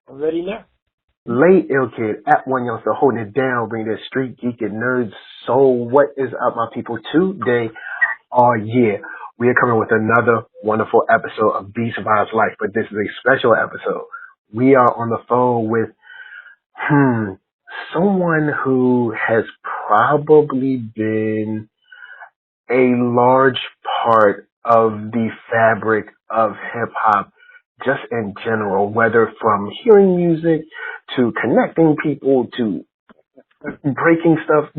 Ready now. Late Ill Kid at OneYoungsta holding it down, bringing that StreetGeek and NERDSoul. What is up, my people? Today, we are coming with another wonderful episode of beatsVibesLife, but this is a special episode. We are on the phone with someone who has probably been a large part of the fabric of hip hop just in general, whether from hearing music to connecting people to breaking stuff.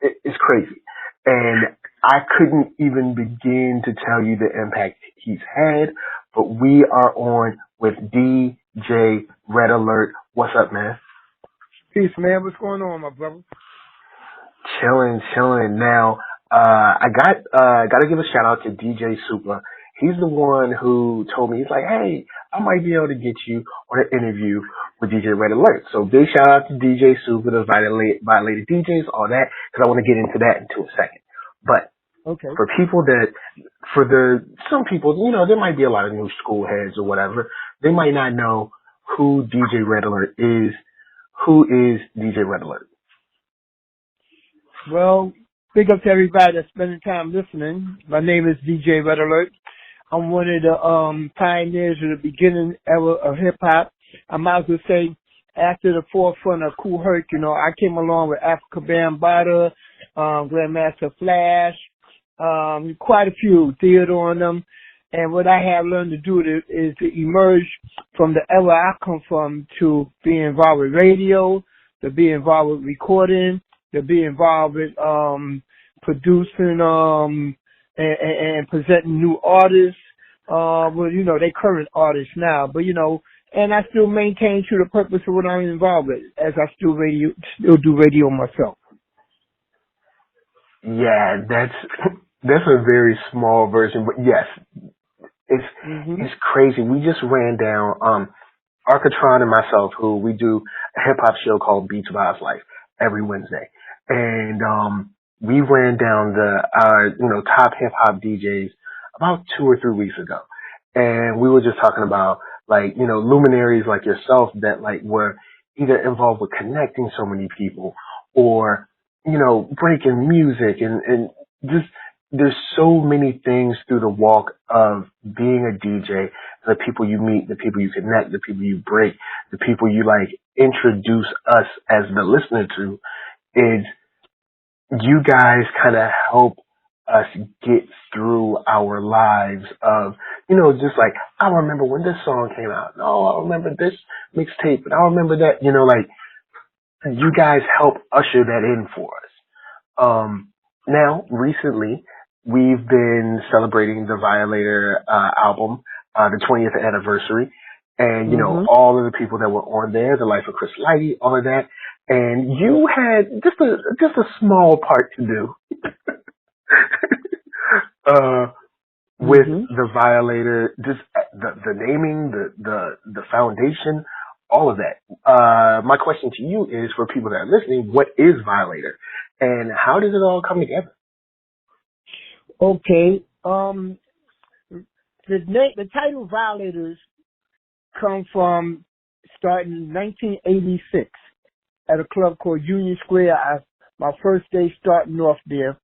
It's crazy. And I couldn't even begin to tell you the impact he's had, but we are on with DJ Red Alert. What's up, man? Peace, man. What's going on, my brother? Chilling. Now, I gotta give a shout out to DJ Supa. He's the one who told me, he's like, hey, I might be able to get you on an interview with DJ Red Alert. So big shout out to DJ Supa, the Violator DJs, all that, because I want to get into that into a second. But okay, some people, you know, there might be a lot of new school heads or whatever. They might not know who DJ Red Alert is. Who is DJ Red Alert? Well, big up to everybody that's spending time listening. My name is DJ Red Alert. I'm one of the pioneers of the beginning era of hip hop. I might as well say after the forefront of Kool Herc, you know, I came along with Africa Bambaataa, Grandmaster Flash, quite a few, Theodore on them. And what I have learned to do is to emerge from the era I come from to be involved with radio, to be involved with recording, to be involved with producing and presenting new artists. Well, you know, they current artists now, but you know, and I still maintain to the purpose of what I'm involved with, as I still do radio myself. Yeah, that's a very small version, but yes, it's crazy. We just ran down Arckatron and myself, who we do a hip hop show called beatsVibesLife every Wednesday, and we ran down the top hip hop DJs about 2 or 3 weeks ago, and we were just talking about luminaries like yourself that were either involved with connecting so many people or breaking music and just there's so many things through the walk of being a DJ. The people you meet, the people you connect, the people you break, the people you introduce us as the listener to, is you guys kind of help us get through our lives of, just I remember when this song came out. No, I remember this mixtape, and I remember that, you guys help usher that in for us. Now, recently, we've been celebrating the Violator album, the 20th anniversary, and, all of the people that were on there, the life of Chris Lighty, all of that, and you had just a small part to do. With the Violator, just the naming, the foundation, all of that. My question to you is, for people that are listening, what is Violator, and how does it all come together? Okay, the title Violators come from starting in 1986 at a club called Union Square. My first day starting off there,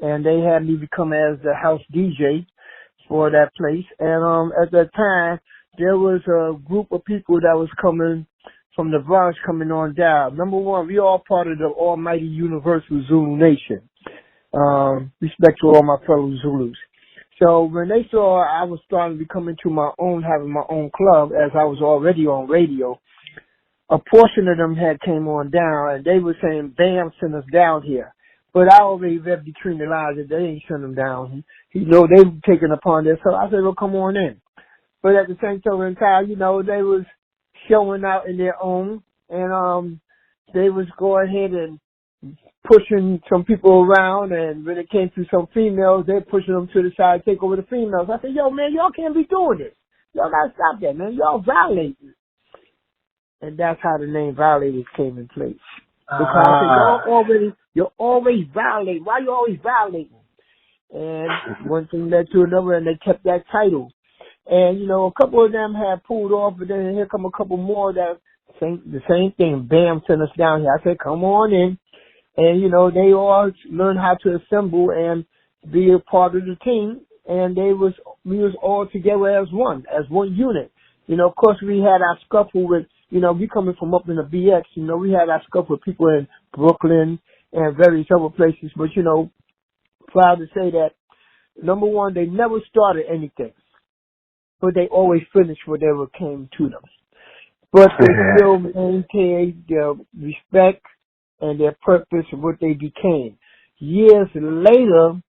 and they had me become as the house DJ for that place. And at that time, there was a group of people that was coming from the Bronx coming on down. Number one, we all part of the almighty universal Zulu nation. Respect to all my fellow Zulus. So when they saw I was starting to become into my own, having my own club, as I was already on radio, a portion of them had came on down, and they were saying, "Bam, send us down here." But I already read between the lines that they ain't send them down. They were taking upon this. So I said, "Well, come on in." But at the same time, they was showing out in their own, and they was going ahead and pushing some people around, and when it came to some females, they're pushing them to the side, take over the females. I said, "Yo, man, y'all can't be doing this. Y'all gotta stop that, man. Y'all violating." And that's how the name Violators came in place. Because I said, you're always violating. Why you always violating? And one thing led to another, and they kept that title. And, you know, a couple of them had pulled off, but then here come a couple more that the same thing, bam, sent us down here. I said, come on in. And, you know, they all learned how to assemble and be a part of the team. And we was all together as one unit. You know, of course, we had our scuffle with, you know, we coming from up in the BX, you know, we had our scuffle with people in Brooklyn and various other places. But, you know, proud to say that, number one, they never started anything, but they always finished whatever came to them. But they still maintained their respect and their purpose of what they became. Years later,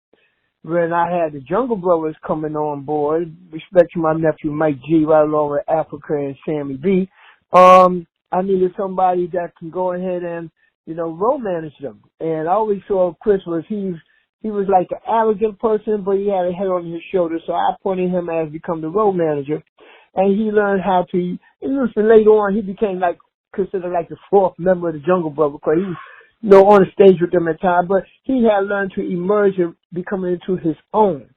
when I had the Jungle Brothers coming on board, respect to my nephew Mike G, right along with Africa and Sammy B, I needed somebody that can go ahead and, you know, role manage them. And I always saw Chris he was like an arrogant person, but he had a head on his shoulder, so I appointed him as become the role manager. And he learned how to, and later on, he became like, considered like the fourth member of the Jungle Brothers, because he was, you know, on the stage with them at times, but he had learned to emerge and become into his own.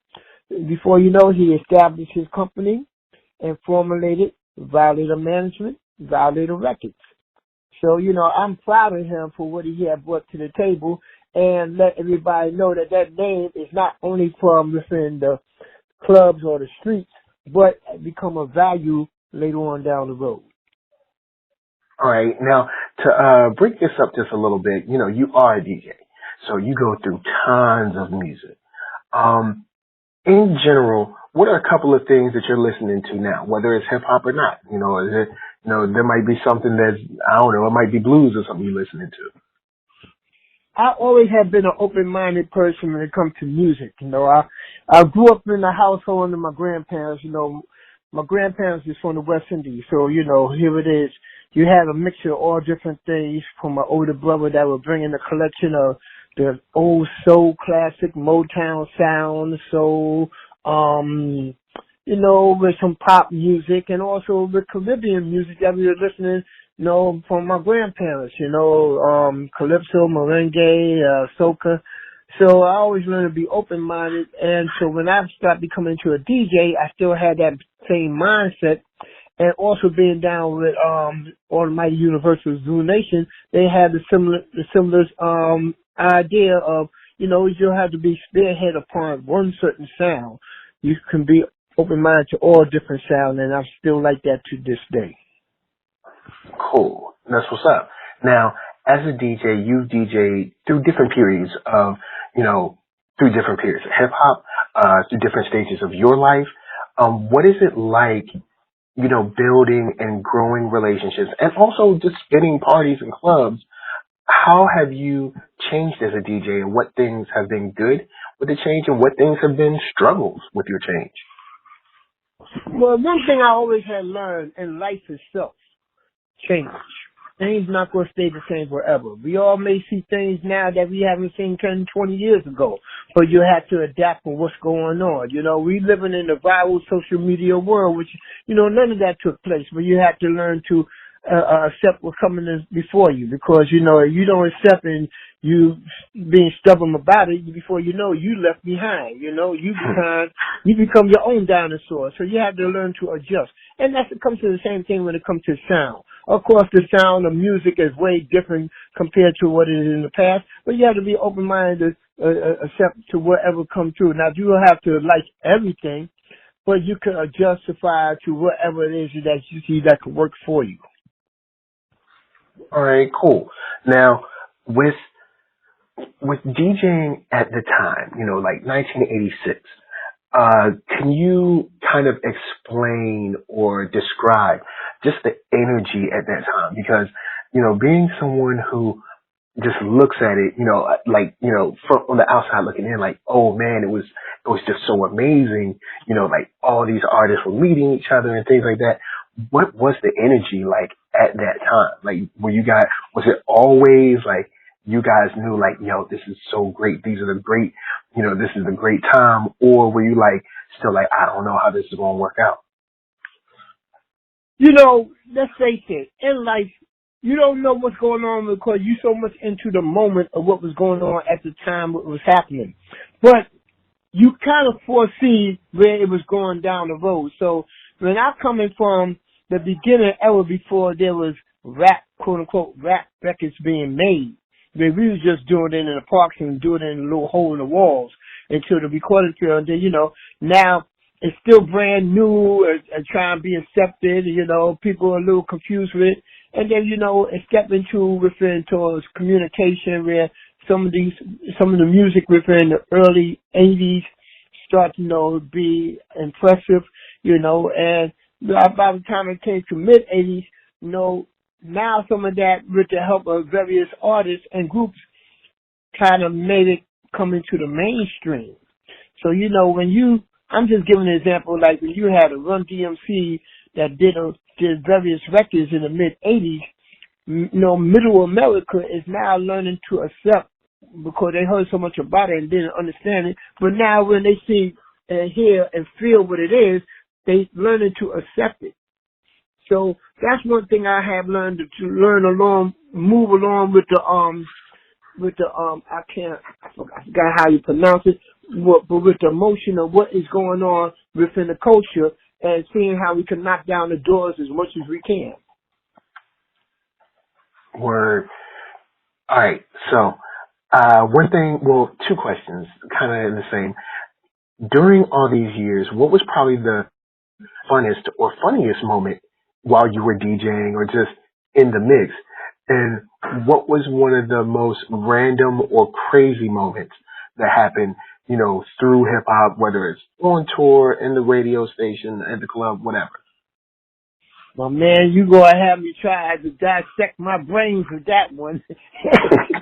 Before you know, he established his company and formulated Violator Management, Violator Records. So, you know, I'm proud of him for what he had brought to the table, and let everybody know that that name is not only from within the clubs or the streets, but become a value later on down the road. All right. Now, to break this up just a little bit, you know, you are a DJ, so you go through tons of music. In general, what are a couple of things that you're listening to now, whether it's hip hop or not? You know, is it, you know, there might be something that's, I don't know, it might be blues or something you're listening to. I always have been an open-minded person when it comes to music. You know, I grew up in the household of my grandparents. You know, my grandparents is from the West Indies, so, you know, here it is. You had a mixture of all different things from my older brother that would bring in a collection of the old soul classic Motown sound, soul, you know, with some pop music, and also with Caribbean music that we were listening, you know, from my grandparents, you know, calypso, merengue, soca. So I always learned to be open-minded, and so when I started becoming into a DJ, I still had that same mindset. And also being down with Almighty Universal Zoo Nation, they had the similar idea of, you know, you don't have to be spearhead upon one certain sound. You can be open-minded to all different sounds, and I still like that to this day. Cool. That's what's up. Now, as a DJ, you've DJed through different periods of, you know, through different periods of hip-hop, through different stages of your life. What is it like, you know, building and growing relationships and also just spinning parties and clubs? How have you changed as a DJ, and what things have been good with the change and what things have been struggles with your change? Well, one thing I always had learned in life itself, change. Things not going to stay the same forever. We all may see things now that we haven't seen 10, 20 years ago, but you have to adapt for what's going on. You know, we living in the viral social media world, which, you know, none of that took place, but you have to learn to accept what's coming in before you, because, you know, you don't accept and you being stubborn about it, before you know, you left behind. You know, you become your own dinosaur. So you have to learn to adjust. And that comes to the same thing when it comes to sound. Of course, the sound of music is way different compared to what it is in the past, but you have to be open-minded to accept to whatever comes through. Now, you don't have to like everything, but you can justify to whatever it is that you see that can work for you. All right, cool. Now, with DJing at the time, you know, like 1986, can you kind of explain or describe just the energy at that time? Because, you know, being someone who just looks at it, you know, like, you know, from on the outside looking in, like, oh man, it was just so amazing, you know, like all these artists were meeting each other and things like that. What was the energy like at that time? Like, was it always like you guys knew, like, yo, this is so great, these are the great, you know, this is a great time, or were you like still like, I don't know how this is going to work out? You know, let's face it, in life, you don't know what's going on because you're so much into the moment of what was going on at the time, what was happening. But you kind of foresee where it was going down the road. So when I'm coming from the beginning era before there was rap, quote unquote, rap records being made, where we was just doing it in the parks and doing it in a little hole in the walls until the recording field. And then, you know, now it's still brand new and trying to be accepted. You know, people are a little confused with it. And then, you know, it's stepping within towards communication where some of the music within the early 80s start to, you know, be impressive, you know, and by the time it came to mid 80s, you know, now some of that with the help of various artists and groups kind of made it come into the mainstream. So, you know, I'm just giving an example, like when you had a Run DMC that did various records in the mid 80s, you know, middle America is now learning to accept because they heard so much about it and didn't understand it. But now when they see and hear and feel what it is, they learning to accept it. So that's one thing I have learned to move along with the I forgot how you pronounce it, but with the emotion of what is going on within the culture and seeing how we can knock down the doors as much as we can. Word. All right. So, two questions, kind of in the same. During all these years, what was probably the funnest or funniest moment while you were DJing or just in the mix? And what was one of the most random or crazy moments that happened, you know, through hip hop, whether it's on tour, in the radio station, at the club, whatever? Well, man, you go and have me try to dissect my brain for that one.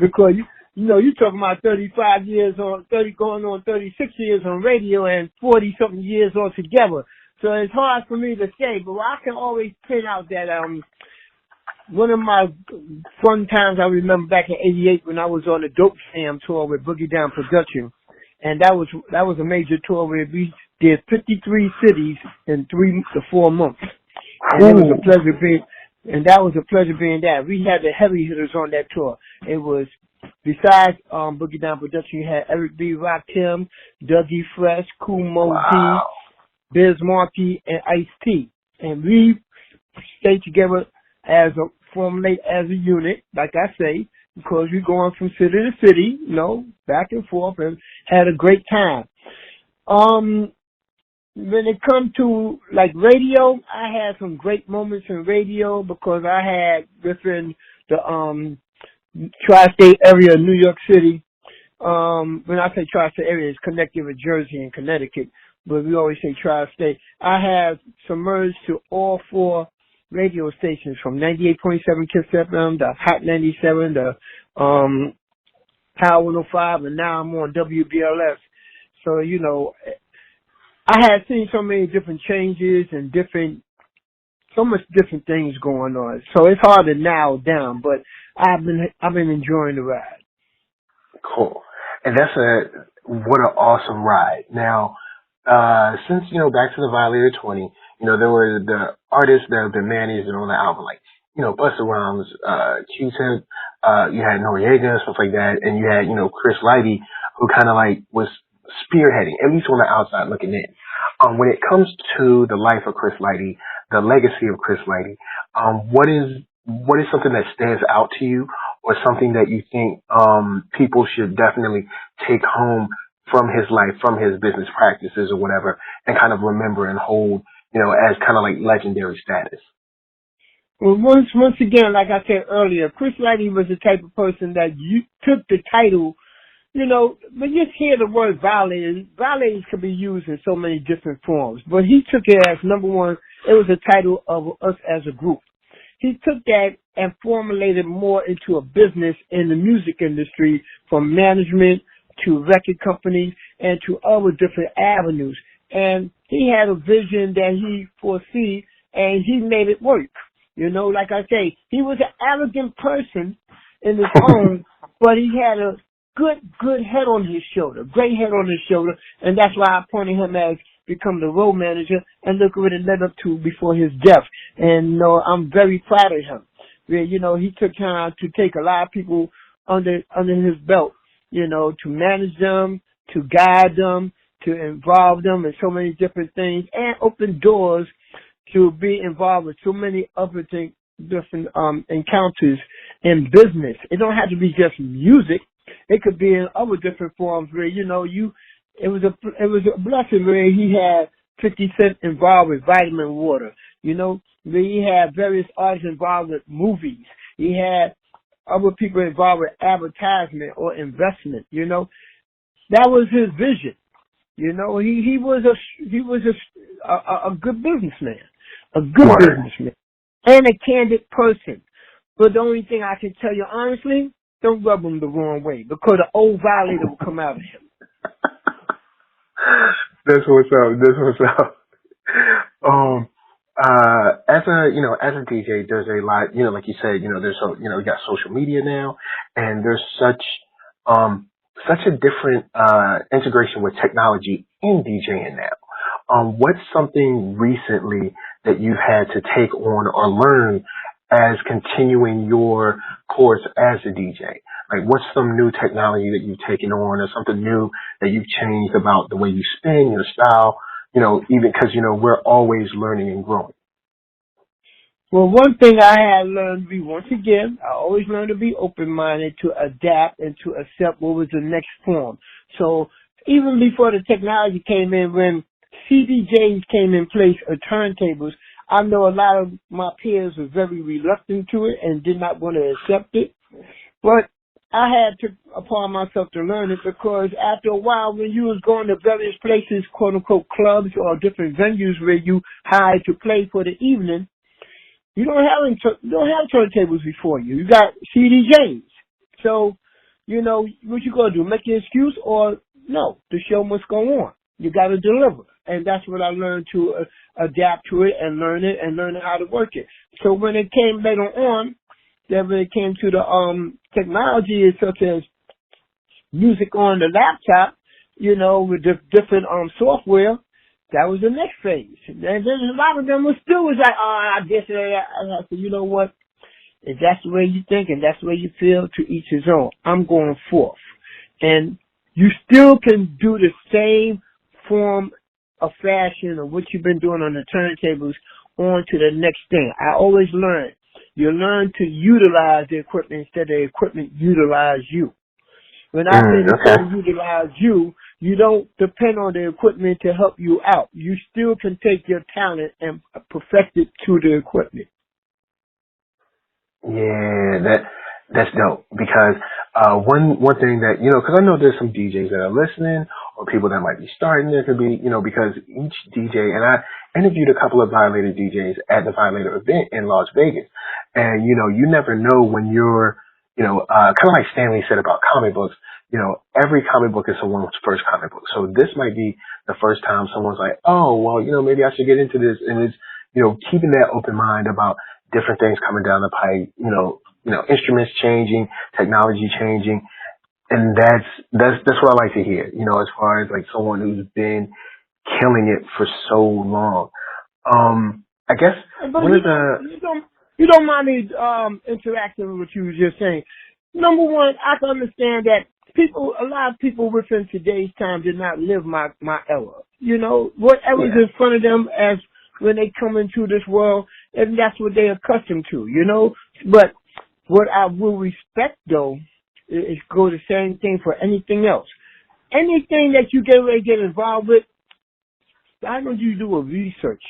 Because, you know, you're talking about 35 years going on 36 years on radio and 40-something years altogether. So it's hard for me to say, but I can always pin out that, one of my fun times I remember back in '88 when I was on the Dope Sam tour with Boogie Down Production. And that was a major tour where we did 53 cities in 3 to 4 months. And it was a pleasure being that. We had the heavy hitters on that tour. It was, besides Boogie Down Production, you had Eric B. Rakim, Dougie Fresh, Kool D, Biz Markie, and Ice-T. And we stayed together formulate as a unit, like I say, because we're going from city to city, you know, back and forth, and had a great time. When it comes to, like, radio, I had some great moments in radio because I had within the tri-state area of New York City. When I say tri-state area, it's connected with Jersey and Connecticut, but we always say tri-state. I have submerged to all 4 radio stations from 98.7 Kiss FM, the Hot 97, the Power 105, and now I'm on WBLS. So, you know, I had seen so many different changes and so much different things going on. So it's hard to narrow down, but I've been enjoying the ride. Cool. And what an awesome ride. Now, since, you know, back to the Violator 20, you know, there were the artists that have been managed and on the album, like, you know, Busta Rhymes, Q-Tip, you had Noriega, stuff like that, and you had, you know, Chris Lighty, who kind of like was spearheading, at least on the outside looking in. When it comes to the life of Chris Lighty, the legacy of Chris Lighty, what is something that stands out to you, or something that you think people should definitely take home from his life, from his business practices or whatever, and kind of remember and hold, you know, as kind of like legendary status? Well, once again, like I said earlier, Chris Lighty was the type of person that you took the title, you know, when you hear the word Violators could be used in so many different forms, but he took it as, number one, it was a title of us as a group. He took that and formulated more into a business in the music industry, from management to record companies and to other different avenues. And he had a vision that he foresee, and he made it work. You know, like I say, he was an arrogant person in his own, but he had a good head on his shoulder, great head on his shoulder, and that's why I appointed him as become the road manager, and look what it led up to before his death. And, you know, I'm very proud of him. You know, he took time to take a lot of people under his belt, you know, to manage them, to guide them, to involve them in so many different things and open doors to be involved with so many other different encounters in business. It don't have to be just music. It could be in other different forms where, you know, it was a blessing where he had 50 Cent involved with vitamin water, you know, where he had various artists involved with movies. He had other people involved with advertisement or investment, you know. That was his vision. You know, he was a good businessman. A good businessman. And a candid person. But the only thing I can tell you honestly, don't rub him the wrong way, because the old Violator will come out of him. That's what's up. As a DJ, there's a lot, you know, like you said, you know, you got social media now, and there's such a different, integration with technology in DJing now. What's something recently that you've had to take on or learn as continuing your course as a DJ? Like, what's some new technology that you've taken on, or something new that you've changed about the way you spin, your style, you know, even because, you know, we're always learning and growing. Well, one thing I had learned to be, once again, I always learned to be open-minded, to adapt and to accept what was the next form. So even before the technology came in, when CDJs came in place, or turntables, I know a lot of my peers were very reluctant to it and did not want to accept it. But I had to upon myself to learn it, because after a while, when you was going to various places, quote unquote clubs or different venues where you hired to play for the evening, you don't have turntables before you. You got CDJs. So, you know, what you gonna do? Make an excuse, or no? The show must go on. You got to deliver, and that's what I learned, to adapt to it and learn how to work it. So when it came later on, then when it came to the technology such as music on the laptop, you know, with the different software, that was the next phase. And then a lot of them was like, I guess I said, you know what? If that's the way you think and that's the way you feel, to each his own. I'm going forth. And you still can do the same form of fashion of what you've been doing on the turntables on to the next thing. I always learn. You learn to utilize the equipment instead of the equipment utilize you. When I say the equipment utilize you, you don't depend on the equipment to help you out. You still can take your talent and perfect it to the equipment. Yeah, that's dope, because one thing that, you know, because I know there's some DJs that are listening, or people that might be starting. There could be, you know, because each DJ, and I interviewed a couple of Violator DJs at the Violator event in Las Vegas, and, you know, you never know when you're, you know, kind of like Stanley said about comic books, you know, every comic book is someone's first comic book. So this might be the first time someone's like, oh, well, you know, maybe I should get into this. And it's, you know, keeping that open mind about different things coming down the pipe, you know, instruments changing, technology changing. And that's what I like to hear, you know, as far as like someone who's been killing it for so long. I guess you don't mind me interacting with what you were just saying. Number one, I can understand that a lot of people within today's time did not live my era. You know, whatever's in front of them as when they come into this world, and that's what they're accustomed to, you know. But what I will respect, though, is go the same thing for anything else. Anything that you get ready to get involved with, why don't you do a research?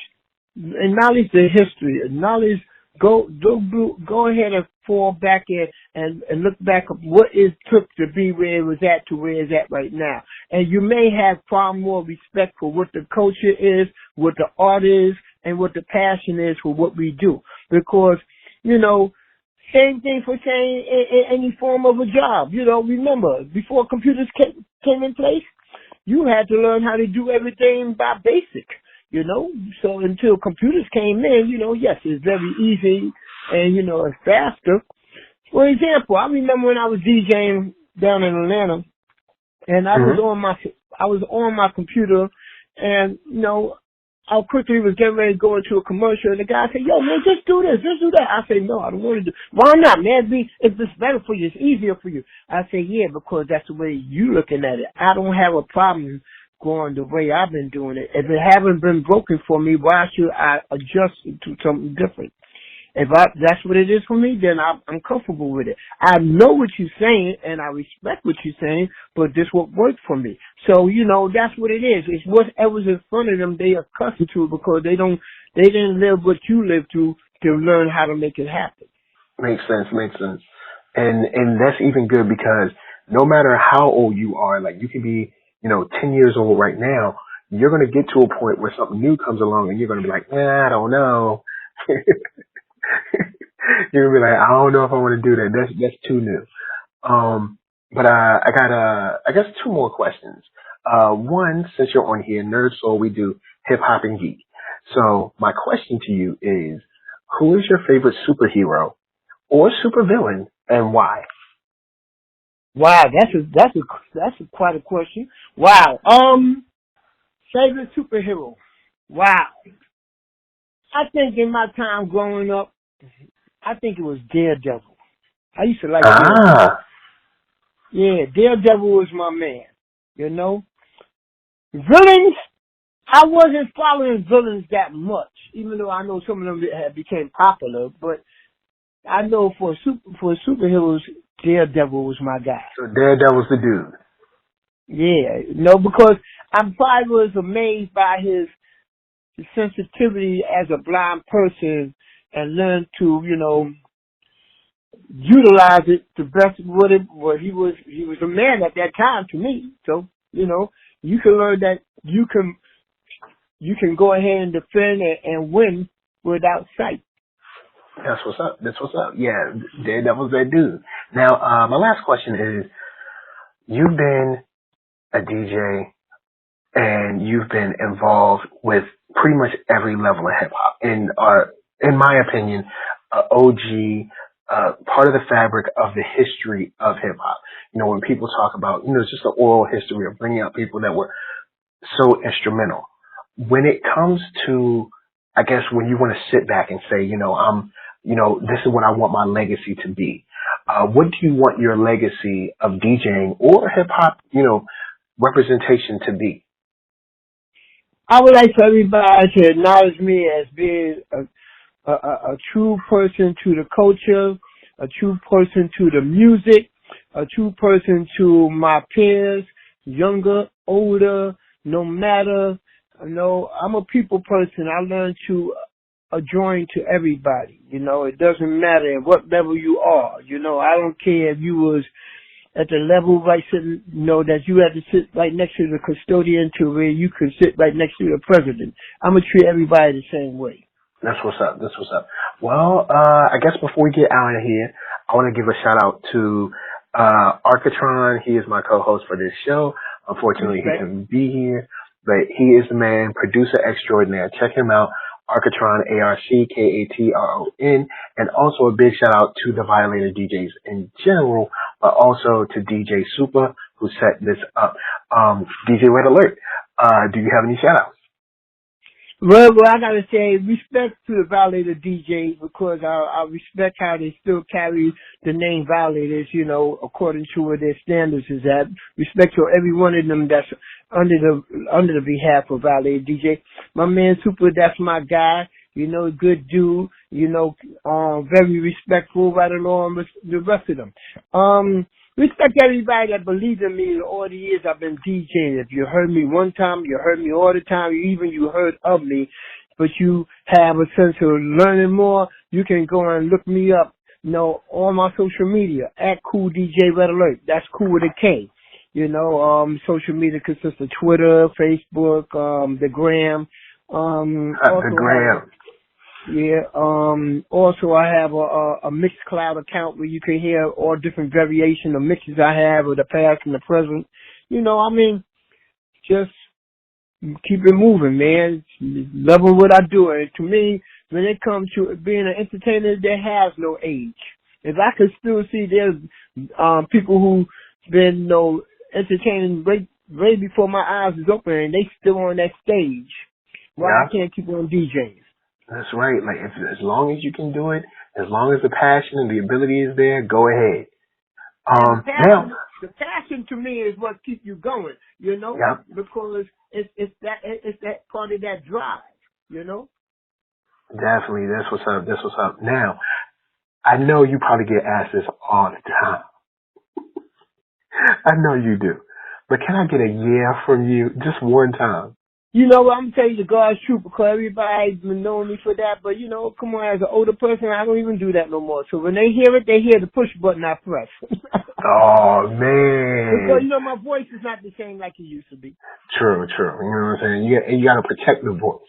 Acknowledge the history. Acknowledge, go ahead and fall back in and look back at what it took to be where it was at to where it's at right now. And you may have far more respect for what the culture is, what the art is, and what the passion is for what we do. Because, you know, same thing for saying any form of a job. You know, remember, before computers came in place, you had to learn how to do everything by basic, you know. So until computers came in, you know, yes, it's very easy and, you know, it's faster. For example, I remember when I was DJing down in Atlanta, and I was on my computer, and, you know, I quickly was getting ready to go into a commercial, and the guy said, yo, man, just do this, just do that. I said, no, I don't want to do it. Why not, man? If it's better for you, it's easier for you. I said, yeah, because that's the way you looking at it. I don't have a problem going the way I've been doing it. If it haven't been broken for me, why should I adjust it to something different? If that's what it is for me, then I'm comfortable with it. I know what you're saying, and I respect what you're saying, but this what worked for me. So, that's what it is. It's whatever's in front of them they are accustomed to because they didn't live what you lived through to learn how to make it happen. Makes sense. And that's even good because no matter how old you are, like you can be, 10 years old right now, you're going to get to a point where something new comes along and you're going to be like, I don't know. You're gonna be like, I don't know if I want to do that. That's too new. But I got I guess two more questions. One, since you're on here, NERDSoul, we do hip hop and geek. So my question to you is, who is your favorite superhero or supervillain, and why? Wow, that's quite a question. Wow. Favorite superhero. Wow. I think in my time growing up, I think it was Daredevil. I used to like Daredevil. Yeah, Daredevil was my man. Villains, I wasn't following villains that much, even though I know some of them had became popular. But I know for superheroes, Daredevil was my guy. So Daredevil's the dude. Yeah, because I probably was amazed by his sensitivity as a blind person and learn to, utilize it the best what he was a man at that time to me. So, you can learn that you can go ahead and defend and win without sight. That's what's up. Yeah, Daredevil's that dude. Now, my last question is, you've been a DJ and you've been involved with pretty much every level of hip hop. And in my opinion, OG, part of the fabric of the history of hip hop. When people talk about, it's just the oral history of bringing out people that were so instrumental. When it comes to, I guess, when you want to sit back and say, this is what I want my legacy to be. What do you want your legacy of DJing or hip hop, representation to be? I would like for everybody to acknowledge me as being a true person to the culture, a true person to the music, a true person to my peers, younger, older, no matter. I'm a people person. I learn to join to everybody. It doesn't matter at what level you are. I don't care if you was at the level right sitting, that you had to sit right next to the custodian to where you could sit right next to the president. I'm going to treat everybody the same way. That's what's up. Well, I guess before we get out of here, I want to give a shout out to Arckatron. He is my co-host for this show. Unfortunately, he couldn't be here, but he is the man, producer extraordinaire. Check him out. Arckatron, ARCKATRON, and also a big shout out to the Violator DJs in general, but also to DJ Supa, who set this up. DJ Red Alert, do you have any shout outs? Well, I gotta say respect to the Violator DJs because I respect how they still carry the name Violators, according to where their standards is at. Respect to every one of them that's under the behalf of Violator DJ. My man Supa, that's my guy. Good dude. Very respectful right along with the rest of them. Respect everybody that believes in me all the years I've been DJing. If you heard me one time, you heard me all the time, you heard of me, but you have a sense of learning more, you can go and look me up, on my social media, at Kool DJ Red Alert. That's cool with a K. Social media consists of Twitter, Facebook, the Gram. The Gram. Yeah. Also, I have a Mixcloud account where you can hear all different variation of mixes I have of the past and the present. Just keep it moving, man. Loving what I do. And to me, when it comes to being an entertainer, there has no age. If I could still see there's people who been entertaining right before my eyes is open and they still on that stage, I can't keep on DJing. That's right. Like, as long as you can do it, as long as the passion and the ability is there, go ahead. The passion passion to me is what keeps you going, you know, because it's that part of that drive, you know. Definitely, that's what's up. That's what's up. Now, I know you probably get asked this all the time. I know you do. But can I get a yeah from you just one time? You know what, I'm telling you God's truth, because everybody's been knowing me for that, but you know, come on, as an older person, I don't even do that no more. So when they hear it, they hear the push button I press. Oh, man. Because, you know, my voice is not the same like it used to be. True. You know what I'm saying? You got to protect the voice.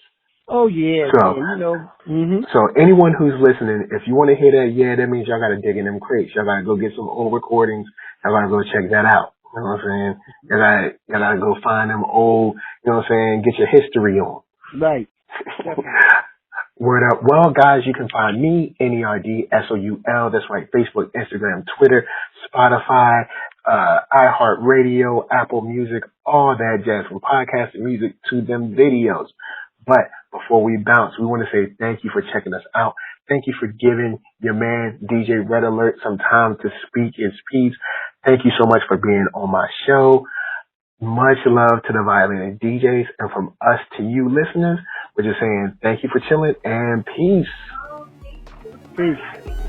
Oh, yeah, so, man, you know. So anyone who's listening, if you want to hear that, that means y'all got to dig in them crates. Y'all got to go get some old recordings. Y'all got to go check that out. You know what I'm saying? Y'all got to go find them old, you know what I'm saying, get your history on. Right. Word up. Well, guys, you can find me, NERDSoul. That's right. Facebook, Instagram, Twitter, Spotify, iHeartRadio, Apple Music, all that jazz, from podcast and music to them videos. But before we bounce, we want to say thank you for checking us out. Thank you for giving your man, DJ Red Alert, some time to speak his piece. Thank you so much for being on my show. Much love to the Violator DJs. And from us to you listeners, we're just saying thank you for chilling and peace. Peace.